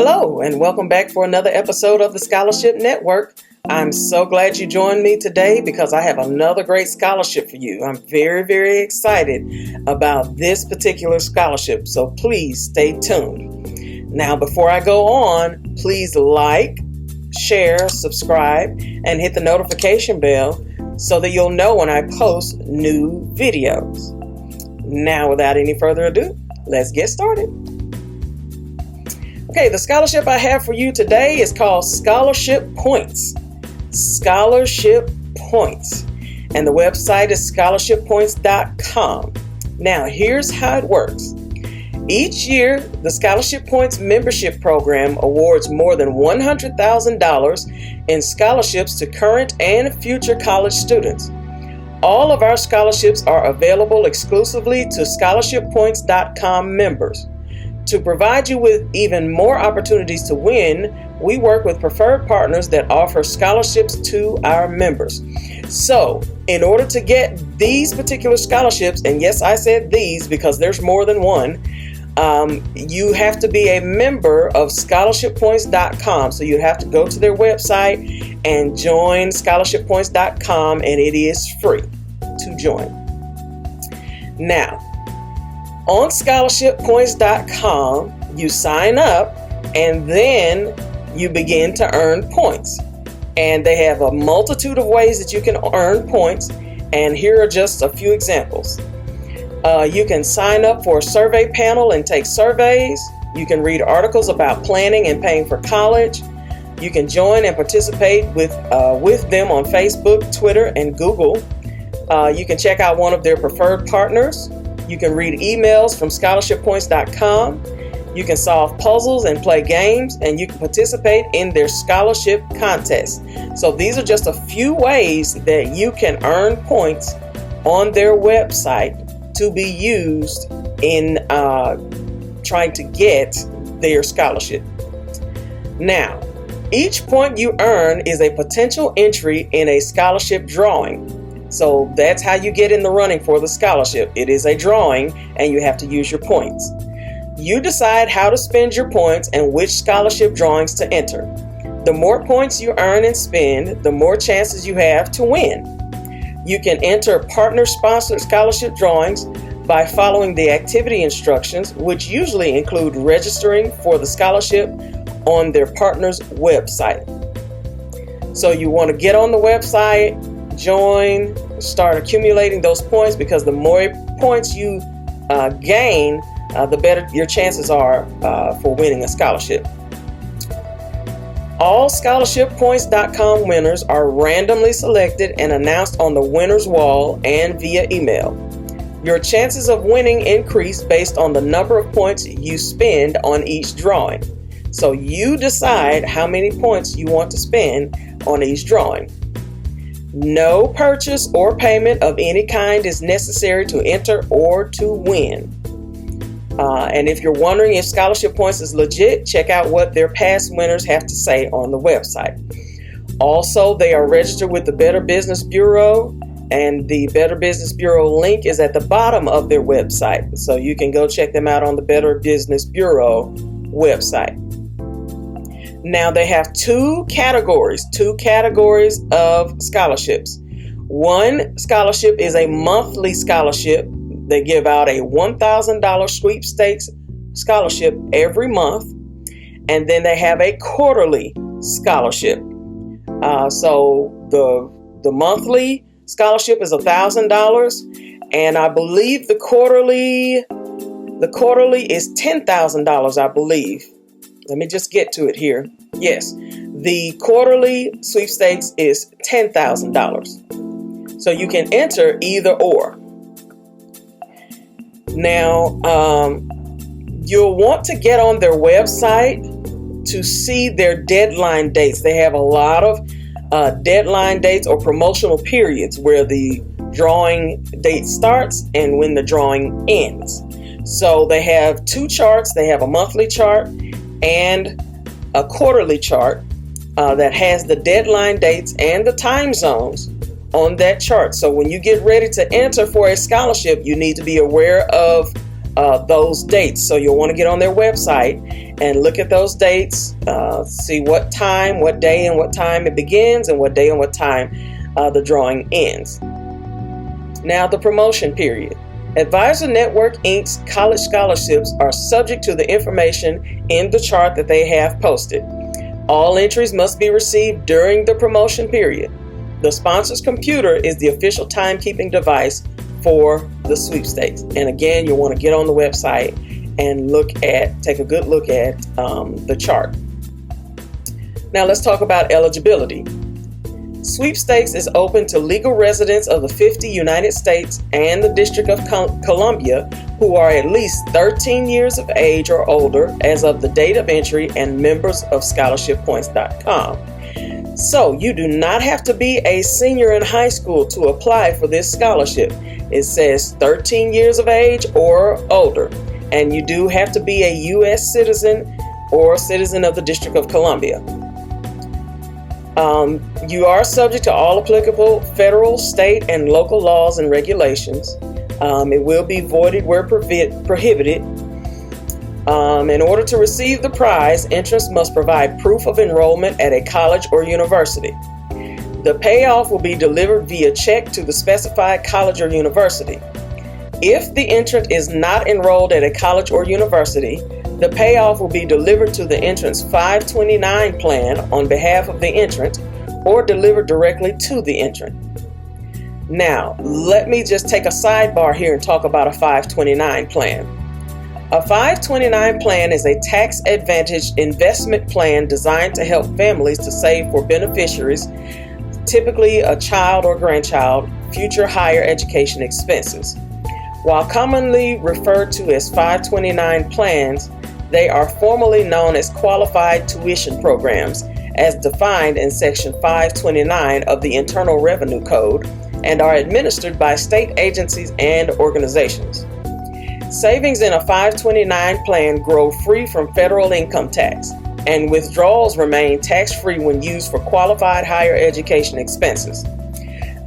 Hello, and welcome back for another episode of the Scholarship Network. I'm so glad you joined me today because I have another great scholarship for you. I'm very, very excited about this particular scholarship, so please stay tuned. Now, before I go on, please like, share, subscribe, and hit the notification bell so that you'll know when I post new videos. Now, without any further ado, let's get started. Okay, the scholarship I have for you today is called Scholarship Points. Scholarship Points. And the website is scholarshippoints.com. Now, here's how it works. Each year, the Scholarship Points membership program awards more than $100,000 in scholarships to current and future college students. All of our scholarships are available exclusively to scholarshippoints.com members. To provide you with even more opportunities to win, we work with preferred partners that offer scholarships to our members. So, in order to get these particular scholarships, and yes, I said these because there's more than one, you have to be a member of scholarshippoints.com. So you have to go to their website and join scholarshippoints.com, and it is free to join. Now, on scholarshippoints.com, you sign up and then you begin to earn points. And they have a multitude of ways that you can earn points. And here are just a few examples. You can sign up for a survey panel and take surveys. You can read articles about planning and paying for college. You can join and participate with them on Facebook, Twitter, and Google. You can check out one of their preferred partners. You can read emails from scholarshippoints.com. You can solve puzzles and play games, and you can participate in their scholarship contests. So these are just a few ways that you can earn points on their website to be used in trying to get their scholarship. Now, each point you earn is a potential entry in a scholarship drawing. So that's how you get in the running for the scholarship. It is a drawing, and you have to use your points. You decide how to spend your points and which scholarship drawings to enter. The more points you earn and spend, the more chances you have to win. You can enter partner-sponsored scholarship drawings by following the activity instructions, which usually include registering for the scholarship on their partner's website. So you want to get on the website, join, start accumulating those points, because the more points you gain, the better your chances are for winning a scholarship. All scholarshippoints.com winners are randomly selected and announced on the winner's wall and via email. Your chances of winning increase based on the number of points you spend on each drawing. So you decide how many points you want to spend on each drawing. No purchase or payment of any kind is necessary to enter or to win. And if you're wondering if Scholarship Points is legit, check out what their past winners have to say on the website. Also, they are registered with the Better Business Bureau, and the Better Business Bureau link is at the bottom of their website. So you can go check them out on the Better Business Bureau website. Now, they have two categories of scholarships. One scholarship is a monthly scholarship. They give out a $1,000 sweepstakes scholarship every month. And then they have a quarterly scholarship. So the monthly scholarship is $1,000. And I believe the quarterly is $10,000, I believe. Let me just get to it here. Yes, the quarterly sweepstakes is $10,000. So you can enter either or. Now, you'll want to get on their website to see their deadline dates. They have a lot of deadline dates or promotional periods where the drawing date starts and when the drawing ends. So they have two charts. They have a monthly chart and a quarterly chart that has the deadline dates and the time zones on that chart. So when you get ready to enter for a scholarship, you need to be aware of those dates. So you'll want to get on their website and look at those dates, see what time, what day and what time it begins, and what day and what time the drawing ends. Now, the promotion period. Advisor Network Inc.'s college scholarships are subject to the information in the chart that they have posted. All entries must be received during the promotion period. The sponsor's computer is the official timekeeping device for the sweepstakes. And again, you'll want to get on the website and take a good look at the chart. Now let's talk about eligibility. Sweepstakes is open to legal residents of the 50 United States and the District of Columbia who are at least 13 years of age or older as of the date of entry and members of scholarshippoints.com. So you do not have to be a senior in high school to apply for this scholarship. It says 13 years of age or older, and you do have to be a U.S. citizen or citizen of the District of Columbia. You are subject to all applicable federal, state, and local laws and regulations. It will be voided where prohibited. In order to receive the prize, entrants must provide proof of enrollment at a college or university. The payoff will be delivered via check to the specified college or university. If the entrant is not enrolled at a college or university, the payoff will be delivered to the entrant's 529 plan on behalf of the entrant or delivered directly to the entrant. Now, let me just take a sidebar here and talk about a 529 plan. A 529 plan is a tax-advantaged investment plan designed to help families to save for beneficiaries, typically a child or grandchild, future higher education expenses. While commonly referred to as 529 plans, they are formally known as qualified tuition programs, as defined in Section 529 of the Internal Revenue Code, and are administered by state agencies and organizations. Savings in a 529 plan grow free from federal income tax, and withdrawals remain tax-free when used for qualified higher education expenses.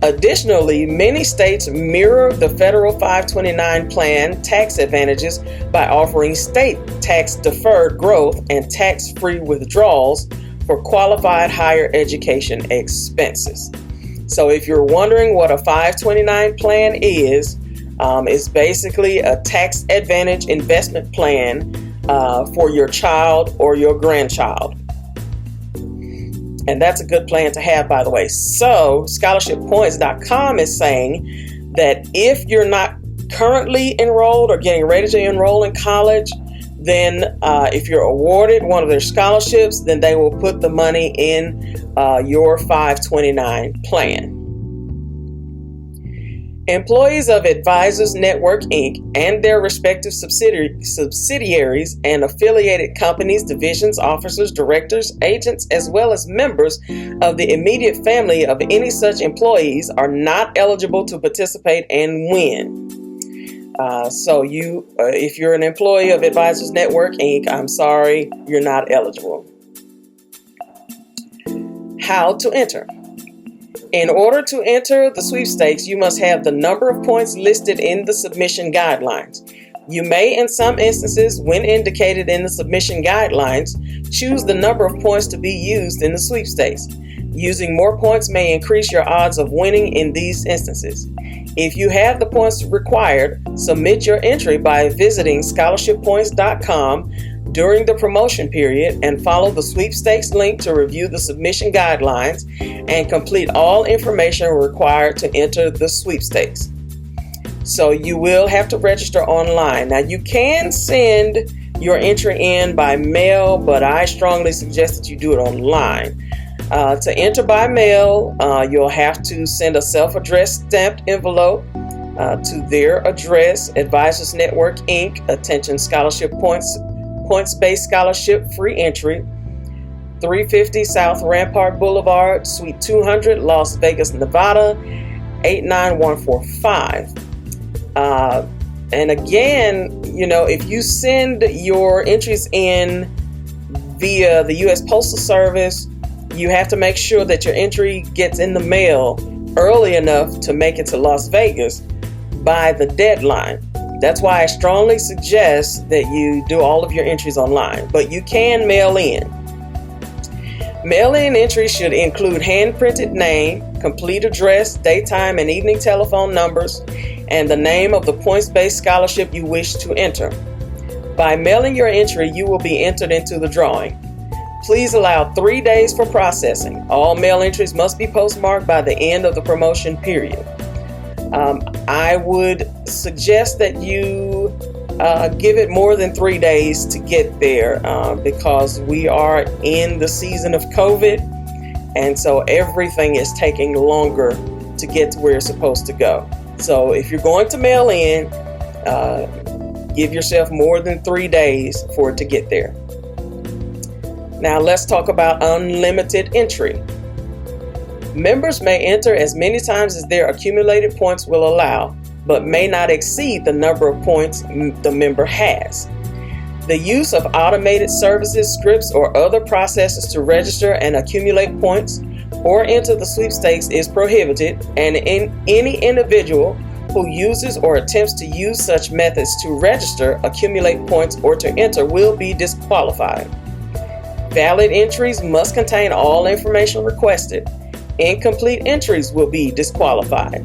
Additionally, many states mirror the federal 529 plan tax advantages by offering state tax-deferred growth and tax-free withdrawals for qualified higher education expenses. So if you're wondering what a 529 plan is, it's basically a tax advantage investment plan for your child or your grandchild. And that's a good plan to have, by the way. So scholarshippoints.com is saying that if you're not currently enrolled or getting ready to enroll in college, then if you're awarded one of their scholarships, then they will put the money in your 529 plan. Employees of Advisors Network Inc. and their respective subsidiaries and affiliated companies, divisions, officers, directors, agents, as well as members of the immediate family of any such employees are not eligible to participate and win. So if you're an employee of Advisors Network Inc., I'm sorry, you're not eligible. How to enter. In order to enter the sweepstakes, you must have the number of points listed in the submission guidelines. You may, in some instances, when indicated in the submission guidelines, choose the number of points to be used in the sweepstakes. Using more points may increase your odds of winning in these instances. If you have the points required, submit your entry by visiting scholarshippoints.com during the promotion period and follow the sweepstakes link to review the submission guidelines and complete all information required to enter the sweepstakes. So you will have to register online. Now you can send your entry in by mail, but I strongly suggest that you do it online. To enter by mail, you'll have to send a self-addressed stamped envelope to their address, Advisors Network Inc., attention scholarship points-based scholarship free entry, 350 South Rampart Boulevard, Suite 200, Las Vegas, Nevada, 89145. And again, if you send your entries in via the U.S. Postal Service, you have to make sure that your entry gets in the mail early enough to make it to Las Vegas by the deadline. That's why I strongly suggest that you do all of your entries online, but you can mail in. Mail-in entries should include hand-printed name, complete address, daytime and evening telephone numbers, and the name of the points-based scholarship you wish to enter. By mailing your entry, you will be entered into the drawing. Please allow 3 days for processing. All mail entries must be postmarked by the end of the promotion period. I would suggest that you give it more than 3 days to get there because we are in the season of COVID, and so everything is taking longer to get to where it's supposed to go. So if you're going to mail in, give yourself more than 3 days for it to get there. Now let's talk about unlimited entry. Members may enter as many times as their accumulated points will allow, but may not exceed the number of points the member has. The use of automated services, scripts, or other processes to register and accumulate points or enter the sweepstakes is prohibited, and any individual who uses or attempts to use such methods to register, accumulate points, or to enter will be disqualified. Valid entries must contain all information requested. Incomplete entries will be disqualified.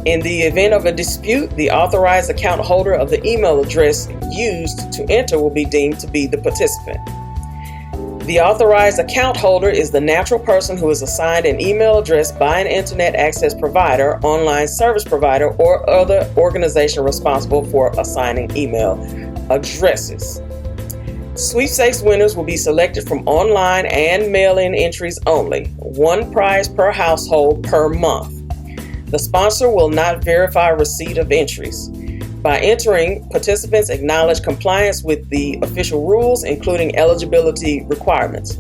In the event of a dispute, the authorized account holder of the email address used to enter will be deemed to be the participant. The authorized account holder is the natural person who is assigned an email address by an internet access provider, online service provider, or other organization responsible for assigning email addresses. Sweepstakes winners will be selected from online and mail-in entries only. One prize per household per month. The sponsor will not verify receipt of entries. By entering, participants acknowledge compliance with the official rules, including eligibility requirements.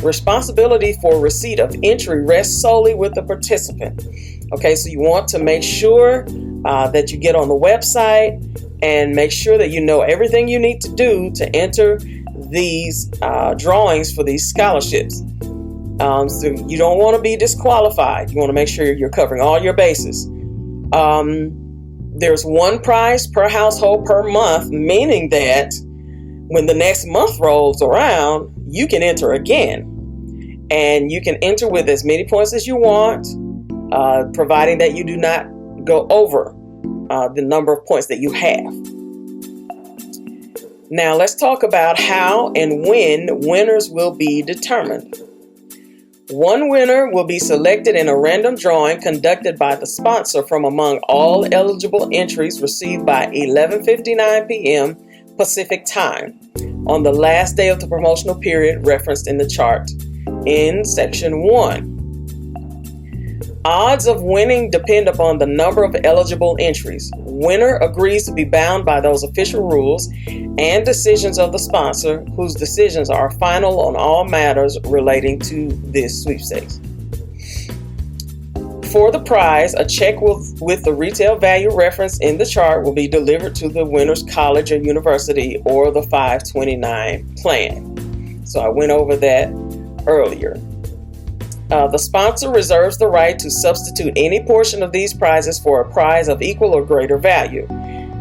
Responsibility for receipt of entry rests solely with the participant. Okay, so you want to make sure that you get on the website and make sure that you know everything you need to do to enter these drawings for these scholarships. So you don't want to be disqualified. You want to make sure you're covering all your bases. There's one prize per household per month, meaning that when the next month rolls around, you can enter again. And you can enter with as many points as you want, providing that you do not go over the number of points that you have. Now let's talk about how and when winners will be determined. One winner will be selected in a random drawing conducted by the sponsor from among all eligible entries received by 11:59 p.m. Pacific Time on the last day of the promotional period referenced in the chart in Section 1. Odds of winning depend upon the number of eligible entries. Winner agrees to be bound by those official rules and decisions of the sponsor, whose decisions are final on all matters relating to this sweepstakes. For the prize, a check with the retail value referenced in the chart will be delivered to the winner's college or university or the 529 plan. So I went over that earlier. The sponsor reserves the right to substitute any portion of these prizes for a prize of equal or greater value.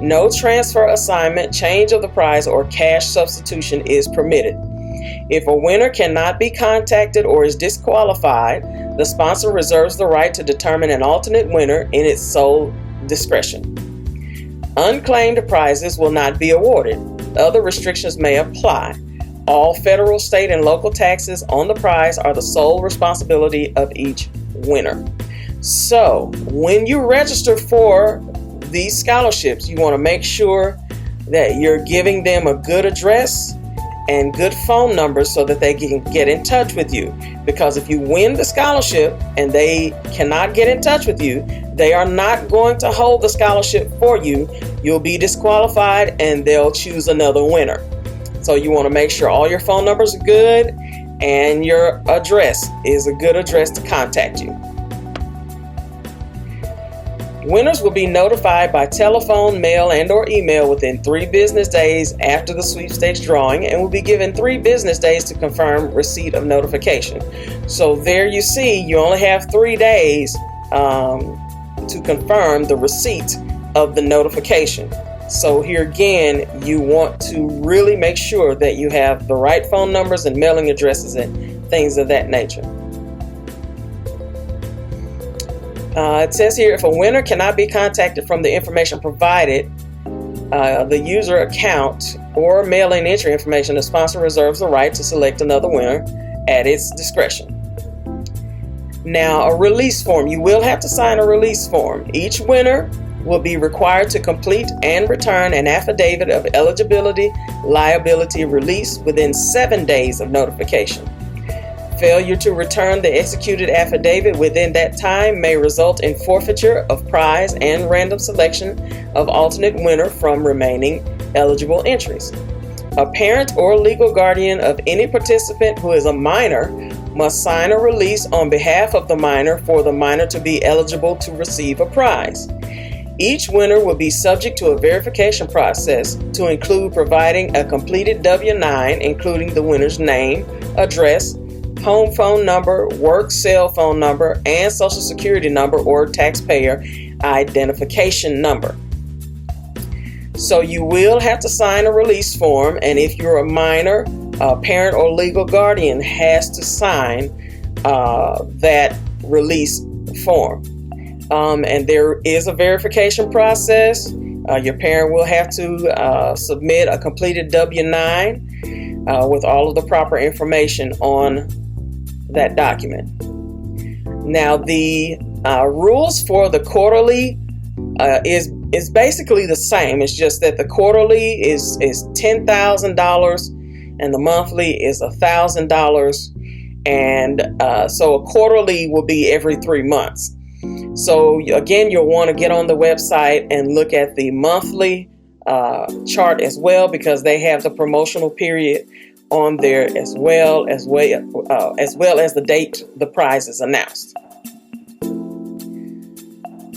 No transfer, assignment, change of the prize, or cash substitution is permitted. If a winner cannot be contacted or is disqualified, the sponsor reserves the right to determine an alternate winner in its sole discretion. Unclaimed prizes will not be awarded. Other restrictions may apply. All federal, state, and local taxes on the prize are the sole responsibility of each winner. So, when you register for these scholarships, you want to make sure that you're giving them a good address and good phone numbers so that they can get in touch with you. Because if you win the scholarship and they cannot get in touch with you, they are not going to hold the scholarship for you. You'll be disqualified and they'll choose another winner. So you want to make sure all your phone numbers are good and your address is a good address to contact you. Winners will be notified by telephone, mail, and/or email within 3 business days after the sweepstakes drawing and will be given 3 business days to confirm receipt of notification. So there you see, you only have 3 days to confirm the receipt of the notification. So here again, you want to really make sure that you have the right phone numbers and mailing addresses and things of that nature. It says here, if a winner cannot be contacted from the information provided, the user account or mailing entry information, the sponsor reserves the right to select another winner at its discretion. Now, a release form. You will have to sign a release form. Each winner will be required to complete and return an affidavit of eligibility, liability release within 7 days of notification. Failure to return the executed affidavit within that time may result in forfeiture of prize and random selection of alternate winner from remaining eligible entries. A parent or legal guardian of any participant who is a minor must sign a release on behalf of the minor for the minor to be eligible to receive a prize. Each winner will be subject to a verification process to include providing a completed W-9, including the winner's name, address, home phone number, work cell phone number, and social security number or taxpayer identification number. So you will have to sign a release form, and if you're a minor, a parent or legal guardian has to sign that release form. And there is a verification process. Your parent will have to submit a completed W-9 with all of the proper information on that document. Now, the rules for the quarterly is basically the same. It's just that the quarterly is $10,000 and the monthly is $1,000, and so a quarterly will be every 3 months. So again, you'll want to get on the website and look at the monthly chart as well, because they have the promotional period on there as well as the date the prize is announced.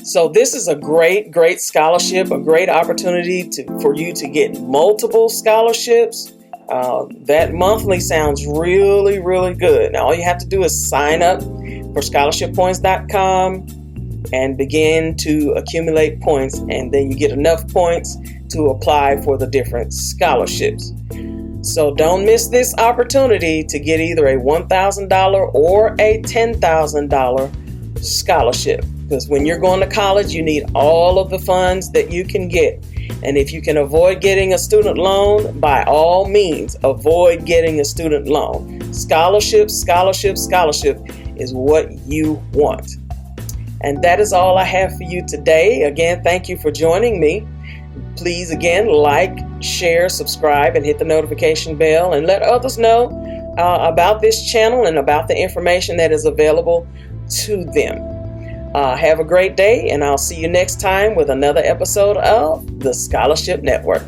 So this is a great scholarship, a great opportunity for you to get multiple scholarships. That monthly sounds really, really good. Now all you have to do is sign up for scholarshippoints.com and begin to accumulate points, and then you get enough points to apply for the different scholarships. So don't miss this opportunity to get either a $1,000 or a $10,000 scholarship, because when you're going to college, you need all of the funds that you can get. And if you can avoid getting a student loan, by all means, avoid getting a student loan. Scholarship is what you want. And that is all I have for you today. Again, thank you for joining me. Please, again, like, share, subscribe, and hit the notification bell, and let others know about this channel and about the information that is available to them. Have a great day, and I'll see you next time with another episode of the Scholarship Network.